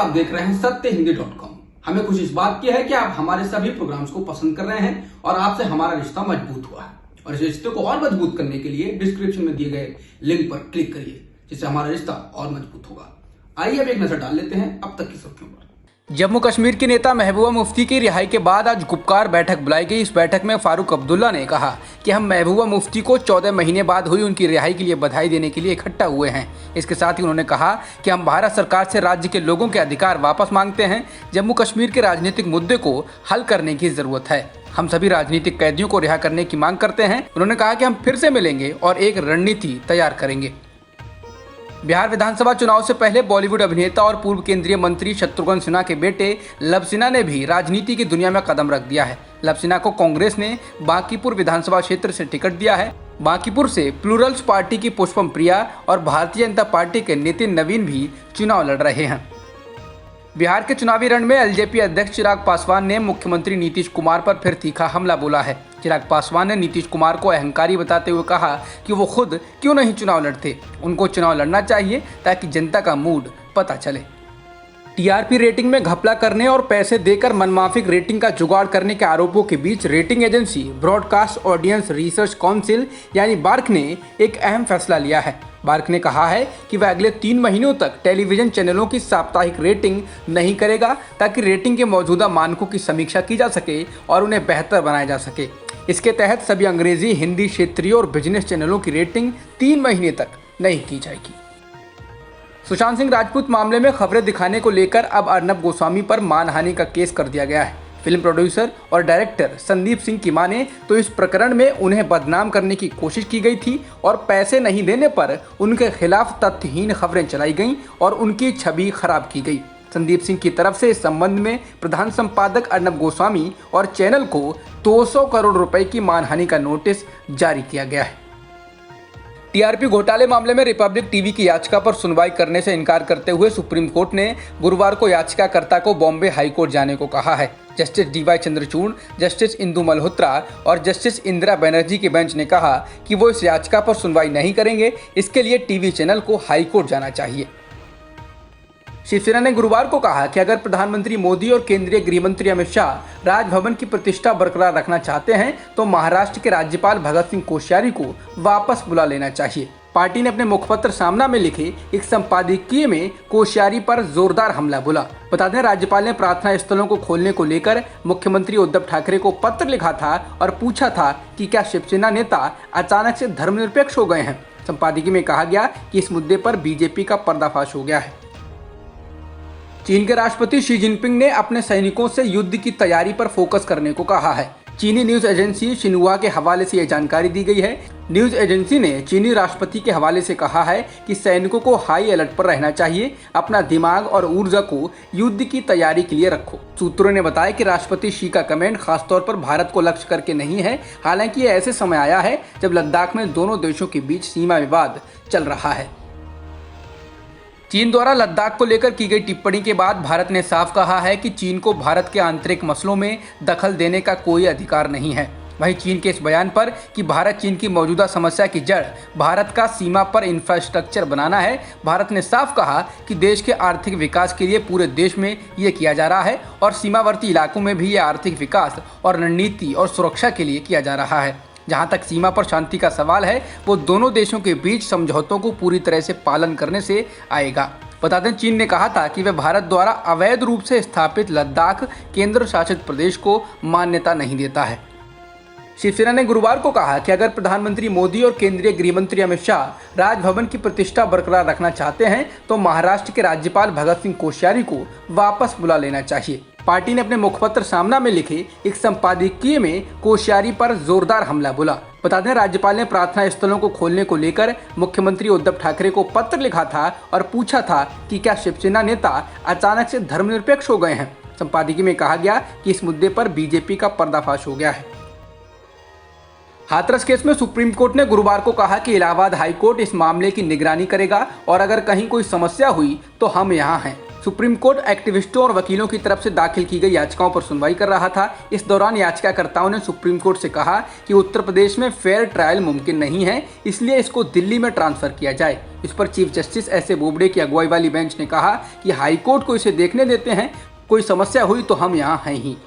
आप देख रहे हैं सत्यहिंदी.com। हमें खुशी इस बात की है कि आप हमारे सभी प्रोग्राम्स को पसंद कर रहे हैं और आपसे हमारा रिश्ता मजबूत हुआ है। और इस रिश्ते को और मजबूत करने के लिए डिस्क्रिप्शन में दिए गए लिंक पर क्लिक करिए, जिससे हमारा रिश्ता और मजबूत होगा। आइए अब एक नजर डाल लेते हैं अब तक की सुर्खियों पर। जम्मू कश्मीर के नेता महबूबा मुफ्ती की रिहाई के बाद आज गुपकार बैठक बुलाई गई। इस बैठक में फारूक अब्दुल्ला ने कहा कि हम महबूबा मुफ्ती को 14 महीने बाद हुई उनकी रिहाई के लिए बधाई देने के लिए इकट्ठा हुए हैं। इसके साथ ही उन्होंने कहा कि हम भारत सरकार से राज्य के लोगों के अधिकार वापस मांगते हैं। जम्मू कश्मीर के राजनीतिक मुद्दे को हल करने की जरूरत है। हम सभी राजनीतिक कैदियों को रिहा करने की मांग करते हैं। उन्होंने कहा कि हम फिर से मिलेंगे और एक रणनीति तैयार करेंगे। बिहार विधानसभा चुनाव से पहले बॉलीवुड अभिनेता और पूर्व केंद्रीय मंत्री शत्रुघ्न सिन्हा के बेटे लव सिन्हा ने भी राजनीति की दुनिया में कदम रख दिया है। लव सिन्हा को कांग्रेस ने बांकीपुर विधानसभा क्षेत्र से टिकट दिया है। बांकीपुर से प्लूरल्स पार्टी की पुष्पम प्रिया और भारतीय जनता पार्टी के नितिन नवीन भी चुनाव लड़ रहे हैं। बिहार के चुनावी रण में एलजेपी अध्यक्ष चिराग पासवान ने मुख्यमंत्री नीतीश कुमार पर फिर तीखा हमला बोला है। चिराग पासवान ने नीतीश कुमार को अहंकारी बताते हुए कहा कि वो खुद क्यों नहीं चुनाव लड़ते, उनको चुनाव लड़ना चाहिए ताकि जनता का मूड पता चले। टीआरपी रेटिंग में घपला करने और पैसे देकर मनमाफिक रेटिंग का जुगाड़ करने के आरोपों के बीच rating agency Broadcast Audience Research Council यानी बार्क ने एक अहम फैसला लिया है। बार्क ने कहा है कि वह अगले 3 महीनों तक टेलीविजन चैनलों की साप्ताहिक रेटिंग नहीं करेगा ताकि रेटिंग के मौजूदा मानकों की समीक्षा की जा सके और उन्हें बेहतर बनाया जा सके। इसके तहत सभी अंग्रेजी, हिंदी, क्षेत्रीय और बिजनेस चैनलों की रेटिंग 3 महीने तक नहीं की जाएगी। सुशांत सिंह राजपूत मामले में खबरें दिखाने को लेकर अब अर्नब गोस्वामी पर मानहानि का केस कर दिया गया है। फिल्म प्रोड्यूसर और डायरेक्टर संदीप सिंह की माने तो इस प्रकरण में उन्हें बदनाम करने की कोशिश की गई थी और पैसे नहीं देने पर उनके खिलाफ तथ्यहीन खबरें चलाई गईं और उनकी छवि खराब की गई। संदीप सिंह की तरफ से इस संबंध में प्रधान संपादक अर्नब गोस्वामी और चैनल को 200 करोड़ रुपए की मानहानि का नोटिस जारी किया गया है। टीआरपी घोटाले मामले में रिपब्लिक टीवी की याचिका पर सुनवाई करने से इनकार करते हुए सुप्रीम कोर्ट ने गुरुवार को याचिकाकर्ता को बॉम्बे हाईकोर्ट जाने को कहा है। Justice D Y Chandrachud, justice Indu Malhotra और जस्टिस इंदिरा बनर्जी के बेंच ने कहा कि वो इस याचिका पर सुनवाई नहीं करेंगे। इसके लिए टीवी चैनल को हाईकोर्ट जाना चाहिए। शिवसेना ने गुरुवार को कहा कि अगर प्रधानमंत्री मोदी और केंद्रीय गृह मंत्री अमित शाह राजभवन की प्रतिष्ठा बरकरार रखना चाहते हैं तो महाराष्ट्र के राज्यपाल भगत सिंह कोश्यारी को वापस बुला लेना चाहिए। पार्टी ने अपने मुखपत्र सामना में लिखे एक संपादकीय में कोश्यारी पर जोरदार हमला बोला। बता दें, राज्यपाल ने प्रार्थना स्थलों को खोलने को लेकर मुख्यमंत्री उद्धव ठाकरे को पत्र लिखा था और पूछा था कि क्या शिवसेना नेता अचानक से धर्मनिरपेक्ष हो गए हैं। संपादकीय में कहा गया कि इस मुद्दे पर बीजेपी का पर्दाफाश हो गया है। चीन के राष्ट्रपति शी जिनपिंग ने अपने सैनिकों से युद्ध की तैयारी पर फोकस करने को कहा है। चीनी न्यूज एजेंसी शिन्हुआ के हवाले से यह जानकारी दी गई है। न्यूज एजेंसी ने चीनी राष्ट्रपति के हवाले से कहा है कि सैनिकों को हाई अलर्ट पर रहना चाहिए, अपना दिमाग और ऊर्जा को युद्ध की तैयारी के लिए रखो। सूत्रों ने बताया कि राष्ट्रपति शी का कमेंट खासतौर पर भारत को लक्ष्य करके नहीं है। हालांकि यह ऐसे समय आया है जब लद्दाख में दोनों देशों के बीच सीमा विवाद चल रहा है। चीन द्वारा लद्दाख को लेकर की गई टिप्पणी के बाद भारत ने साफ कहा है कि चीन को भारत के आंतरिक मसलों में दखल देने का कोई अधिकार नहीं है। वहीं चीन के इस बयान पर कि भारत चीन की मौजूदा समस्या की जड़ भारत का सीमा पर इंफ्रास्ट्रक्चर बनाना है, भारत ने साफ कहा कि देश के आर्थिक विकास के लिए पूरे देश में ये किया जा रहा है और सीमावर्ती इलाकों में भी ये आर्थिक विकास और रणनीति और सुरक्षा के लिए किया जा रहा है। जहां तक सीमा पर शांति का सवाल है, वो दोनों देशों के बीच समझौतों को पूरी तरह से पालन करने से आएगा। बता दें, चीन ने कहा था कि वह भारत द्वारा अवैध रूप से स्थापित लद्दाख केंद्र शासित प्रदेश को मान्यता नहीं देता है। शिवसेना ने गुरुवार को कहा कि अगर प्रधानमंत्री मोदी और केंद्रीय गृह मंत्री अमित शाह राजभवन की प्रतिष्ठा बरकरार रखना चाहते हैं तो महाराष्ट्र के राज्यपाल भगत सिंह कोश्यारी को वापस बुला लेना चाहिए। पार्टी ने अपने मुखपत्र सामना में लिखे एक संपादकीय में कोश्यारी पर जोरदार हमला बोला। बता दें, राज्यपाल ने प्रार्थना स्थलों को खोलने को लेकर मुख्यमंत्री उद्धव ठाकरे को पत्र लिखा था और पूछा था कि क्या शिवसेना नेता अचानक से धर्मनिरपेक्ष हो गए हैं। संपादकीय में कहा गया कि इस मुद्दे पर बीजेपी का पर्दाफाश हो गया है। हाथरस केस में सुप्रीम कोर्ट ने गुरुवार को कहा कि इलाहाबाद हाई कोर्ट इस मामले की निगरानी करेगा और अगर कहीं कोई समस्या हुई तो हम यहाँ हैं। सुप्रीम कोर्ट एक्टिविस्टों और वकीलों की तरफ से दाखिल की गई याचिकाओं पर सुनवाई कर रहा था। इस दौरान याचिकाकर्ताओं ने सुप्रीम कोर्ट से कहा कि उत्तर प्रदेश में फेयर ट्रायल मुमकिन नहीं है, इसलिए इसको दिल्ली में ट्रांसफर किया जाए। इस पर chief justice S A Bobde की अगुवाई वाली बेंच ने कहा कि हाईकोर्ट को इसे देखने देते हैं, कोई समस्या हुई तो हम यहाँ हैं ही।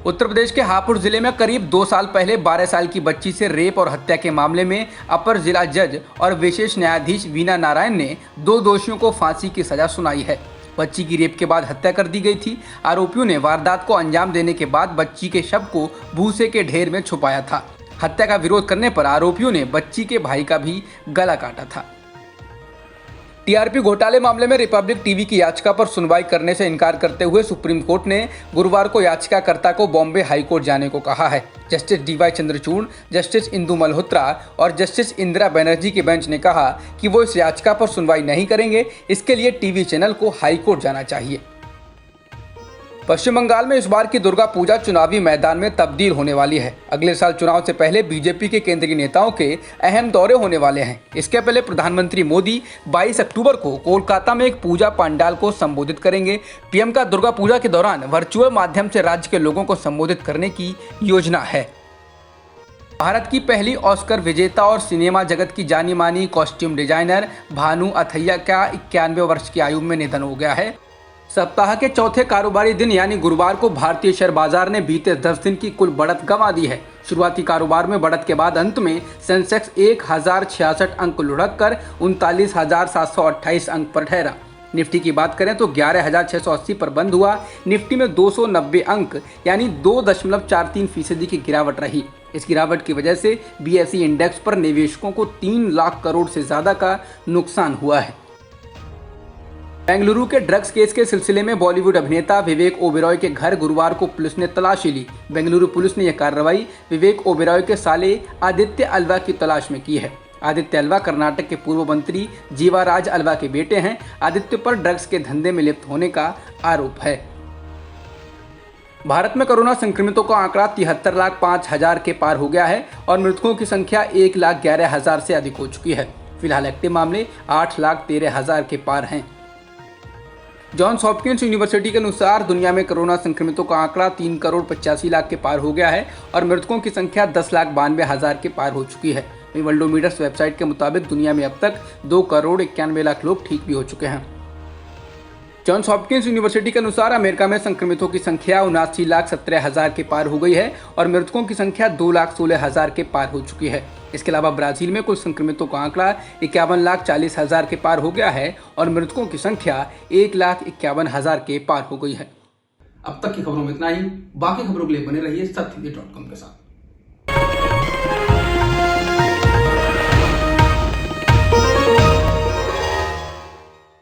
उत्तर प्रदेश के हापुड़ जिले में करीब 2 साल पहले 12 साल की बच्ची से रेप और हत्या के मामले में अपर जिला जज और विशेष न्यायाधीश वीना नारायण ने 2 दोषियों को फांसी की सजा सुनाई है। बच्ची की रेप के बाद हत्या कर दी गई थी। आरोपियों ने वारदात को अंजाम देने के बाद बच्ची के शव को भूसे के ढेर में छुपाया था। हत्या का विरोध करने पर आरोपियों ने बच्ची के भाई का भी गला काटा था। टीआरपी घोटाले मामले में रिपब्लिक टीवी की याचिका पर सुनवाई करने से इनकार करते हुए सुप्रीम कोर्ट ने गुरुवार को याचिकाकर्ता को बॉम्बे हाईकोर्ट जाने को कहा है। Justice D Y Chandrachud, justice Indu Malhotra और जस्टिस इंदिरा बनर्जी की बेंच ने कहा कि वो इस याचिका पर सुनवाई नहीं करेंगे। इसके लिए टीवी चैनल को हाईकोर्ट जाना चाहिए। पश्चिम बंगाल में इस बार की दुर्गा पूजा चुनावी मैदान में तब्दील होने वाली है। अगले साल चुनाव से पहले बीजेपी के केंद्रीय नेताओं के अहम दौरे होने वाले हैं। इसके पहले प्रधानमंत्री मोदी 22 अक्टूबर को कोलकाता में एक पूजा पंडाल को संबोधित करेंगे। पीएम का दुर्गा पूजा के दौरान वर्चुअल माध्यम से राज्य के लोगों को संबोधित करने की योजना है। भारत की पहली ऑस्कर विजेता और सिनेमा जगत की जानी मानी कॉस्ट्यूम डिजाइनर भानु अथैया का 91 वर्ष की आयु में निधन हो गया है। सप्ताह के चौथे कारोबारी दिन यानी गुरुवार को भारतीय शेयर बाजार ने बीते 10 दिन की कुल बढ़त गंवा दी है। शुरुआती कारोबार में बढ़त के बाद अंत में सेंसेक्स 1066 अंक लुढ़क कर 39,728 अंक पर ठहरा। निफ्टी की बात करें तो 11,680 पर बंद हुआ। निफ्टी में 290 अंक यानी 2.43% की गिरावट रही। इस गिरावट की वजह से बीएसई इंडेक्स पर निवेशकों को 3 लाख करोड़ से ज्यादा का नुकसान हुआ है। बेंगलुरु के ड्रग्स केस के सिलसिले में बॉलीवुड अभिनेता विवेक ओबेरॉय के घर गुरुवार को पुलिस ने तलाशी ली। बेंगलुरु पुलिस ने यह कार्रवाई विवेक ओबेरॉय के साले आदित्य अल्वा की तलाश में की है। आदित्य अल्वा कर्नाटक के पूर्व मंत्री जीवाराज अल्वा के बेटे हैं। आदित्य पर ड्रग्स के धंधे में लिप्त होने का आरोप है। भारत में कोरोना संक्रमितों का आंकड़ा 73,05,000 के पार हो गया है और मृतकों की संख्या 1,11,000 से अधिक हो चुकी है। फिलहाल एक्टिव मामले 8,13,000 के पार हैं। जॉन्स हॉपकिंस यूनिवर्सिटी के अनुसार दुनिया में कोरोना संक्रमितों का आंकड़ा 3,85,00,000 के पार हो गया है और मृतकों की संख्या 10,92,000 के पार हो चुकी है। वहीं वर्ल्डोमीटर्स वेबसाइट के मुताबिक दुनिया में अब तक 2,91,00,000 लोग ठीक भी हो चुके हैं। जॉन्स हॉपकिंस यूनिवर्सिटी के अनुसार अमेरिका में संक्रमितों की संख्या 79,17,000 के पार हो गई है और मृतकों की संख्या 2,16,000 के पार हो चुकी है। इसके अलावा ब्राजील में कुल संक्रमितों का आंकड़ा 51,40,000 के पार हो गया है और मृतकों की संख्या 1,51,000 के पार हो गई है। अब तक की खबरों में इतना ही। बाकी खबरों के लिए बने रहिए सत्यमेव.com के साथ।